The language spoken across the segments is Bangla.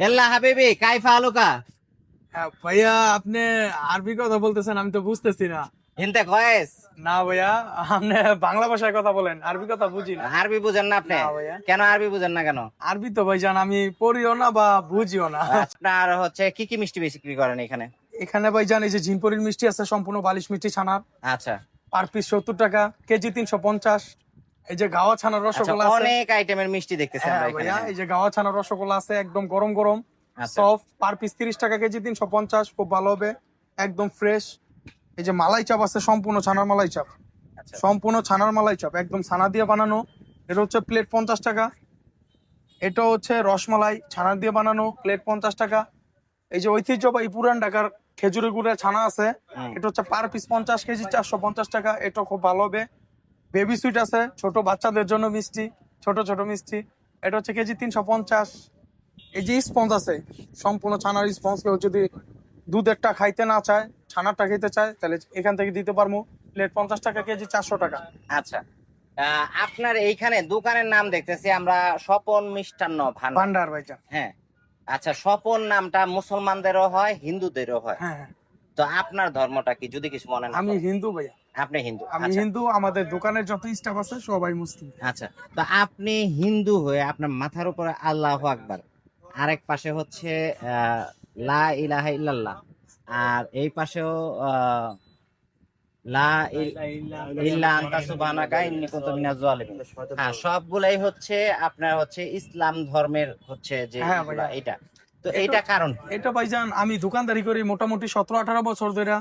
এল্লা হাবিবি কাইফা আলুকা হ্যাঁ ভাইয়া, আপনি আরবি কথা বলতেছেন, আমি তো বুঝতেছি না। হিন্তে কয়েস না ভাইয়া, আপনি বাংলা ভাষায় কথা বলেন, আরবি কথা বুঝি না। আরবি বুঝেন না আপনি? না ভাইয়া। কেন আরবি বুঝেন না কেন? আরবি তো ভাইজান আমি পড়িও না বা বুঝিও না। আপনার হচ্ছে কি কি মিষ্টি বিক্রি করেন এখানে? এখানে ভাইজান এই যে ঝিনপরির মিষ্টি আছে, সম্পূর্ণ বালিশ মিষ্টি ছানার, আচ্ছা পার পিস 70 টাকা, কেজি 350। এই যে গাওয়া ছানার আচ্ছা, রসগোল্লা আছে। অনেক আইটেমের মিষ্টি দেখতেছি হ্যাঁ আমরা এখানে। ভাইয়া, এই যে গাওয়া ছানার রসগোল্লা আছে, একদম গরম গরম, আচ্ছা সফট, পার পিস 30 টাকা, কেজি 350, খুব ভালো হবে, একদম ফ্রেশ। এই যে মালাই চাপ আছে, সম্পূর্ণ ছানার মালাই চাপ, আচ্ছা সম্পূর্ণ ছানার মালাই চাপ, একদম ছানা দিয়ে বানানো। এটা হচ্ছে প্লেট 50 টাকা। এটা হচ্ছে রসমালাই ছানা দিয়ে বানানো, প্লেট 50 টাকা। এই যে ঐতিহ্যবাহী পুরান ঢাকার খেজুরের গুড়ের ছানা আছে, হুম। এটা হচ্ছে পার পিস 50, কেজি 450 টাকা। এটা খুব ভালো হবে। বেবি সুইট আছে, ছোট বাচ্চাদের জন্য মিষ্টি, ছোট ছোট মিষ্টি, এটা হচ্ছে কেজি 350। এই যে স্পঞ্জ আছে, সম্পূর্ণ ছানার স্পঞ্জ, কেউ যদি দুধেরটা খাইতে না চায়, ছানারটা খেতে চায়, তাহলে এখান থেকে দিতে পারবো। প্লেট 50 টাকা, কেজি 400 টাকা। আচ্ছা, আপনার এইখানে দোকানের নাম দেখতেছি আমরা স্বপন মিষ্টান্ন ভান্ডার। ভান্ডার ভাইজান। হ্যাঁ, আচ্ছা, স্বপন নামটা মুসলমানদেরও হয় হিন্দুদেরও হয়, হ্যাঁ হ্যাঁ, তো আপনার ধর্মটা কি যদি কিছু মনে না আমি করেন? হিন্দু ভাইয়া। আপনি হিন্দু? আমি আচ্ছা হিন্দু, আমাদের দোকানের যত স্টাফ আছে সবাই মুসলিম। আচ্ছা, তো আপনি হিন্দু হয়ে আপনার মাথার উপরে আল্লাহু আকবার, আরেক পাশে হচ্ছে লা ইলাহা ইল্লাল্লাহ, আর এই পাশেও লা ইল্লা আনতা সুবহানাকা ইন্নী কুনতু মিনাজ জালিমিন। হ্যাঁ, সবগুলাই হচ্ছে আপনার হচ্ছে ইসলাম ধর্মের হচ্ছে যে হ্যাঁ এগুলা, ভাইয়া। এটা তো এইটা কারণ কি? এটা ভাইজান, আমি দোকানদারি করি মোটামুটি 17-18 বছর ধরে।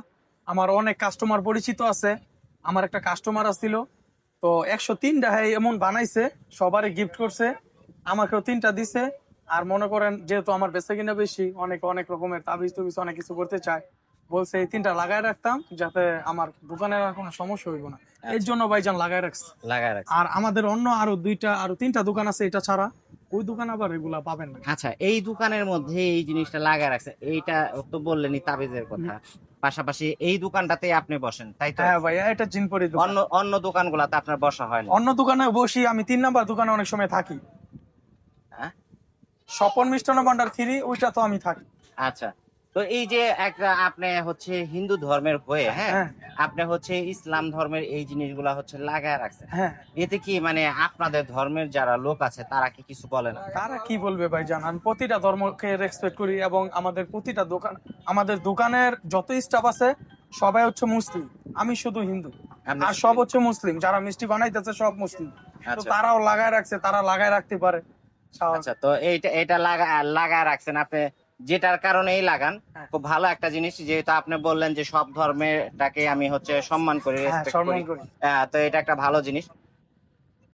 আমার অনেক কাস্টমার পরিচিত আছে। আমার একটা কাস্টমার আসছিল, তো 103টা এমন বানাইছে, সবারই গিফট করছে, আমাকেও 3টা দিছে। আর মনে করেন, যেহেতু আমার বেচা কিনা বেশি, অনেক অনেক রকমের তাবিজ টুবিজ অনেক কিছু করতে চায়, বলছে এই 3টা লাগায় রাখতাম যাতে আমার দোকানের আর কোনো সমস্যা হইব না। এর জন্য ভাইজান লাগায় রাখছে। লাগায় রাখছে। আর আমাদের অন্য আরো 3টা দোকান আছে, এটা ছাড়া ওই দোকান আবার এগুলা পাবেন না। আচ্ছা, এই দোকানের মধ্যে এই জিনিসটা লাগায় রাখছে, এইটা তো বললেনই তাবিজের কথা, পাশাপাশি এই দোকানটাতে আপনি বসেন তাই তো? হ্যাঁ ভাইয়া, এটা জিনপরি দোকান। অন্য অন্য দোকানগুলোতে আপনার বসা হয় না? অন্য দোকানে বসি, আমি 3 নাম্বার দোকানে অনেক সময় থাকি। হ্যাঁ? স্বপন মিষ্টান্ন ভান্ডার 3, ওইটা তো আমি থাকি। আচ্ছা, তো এই যে একটা আপনি হচ্ছে হিন্দু ধর্মের হয়ে, হ্যাঁ, হ্যাঁ আপনি হচ্ছে ইসলাম ধর্মের এই জিনিসগুলা হচ্ছে লাগায় রাখছেন, হ্যাঁ, এতে কি মানে আপনাদের ধর্মের যারা লোক আছে তারা কি কিছু বলে না? তারা কি বলবে ভাইজান, আমি প্রতিটা ধর্মকে রেসপেক্ট করি, এবং আমাদের প্রতিটা দোকান, আমাদের দোকানের যত স্টাফ আছে সবাই হচ্ছে মুসলিম, আমি শুধু হিন্দু। আপনি আর শুধু সব হিন্দু। হচ্ছে মুসলিম, যারা মিষ্টি বানাইতেছে সব মুসলিম। তো আচ্ছা তারাও লাগায় রাখছে, তারা লাগায় রাখতে পারে, স্বাভাবিক। আচ্ছা, তো এইটা এটা লাগায় রাখছেন আপনি, যেটার কারণেই লাগান। হ্যাঁ। খুব ভালো একটা জিনিস, যেহেতু আপনি বললেন যে সব ধর্মেরটাকে আমি হচ্ছে সম্মান করি, হ্যাঁ, রেসপেক্ট করি, সম্মান করি। তো এটা একটা ভালো জিনিস।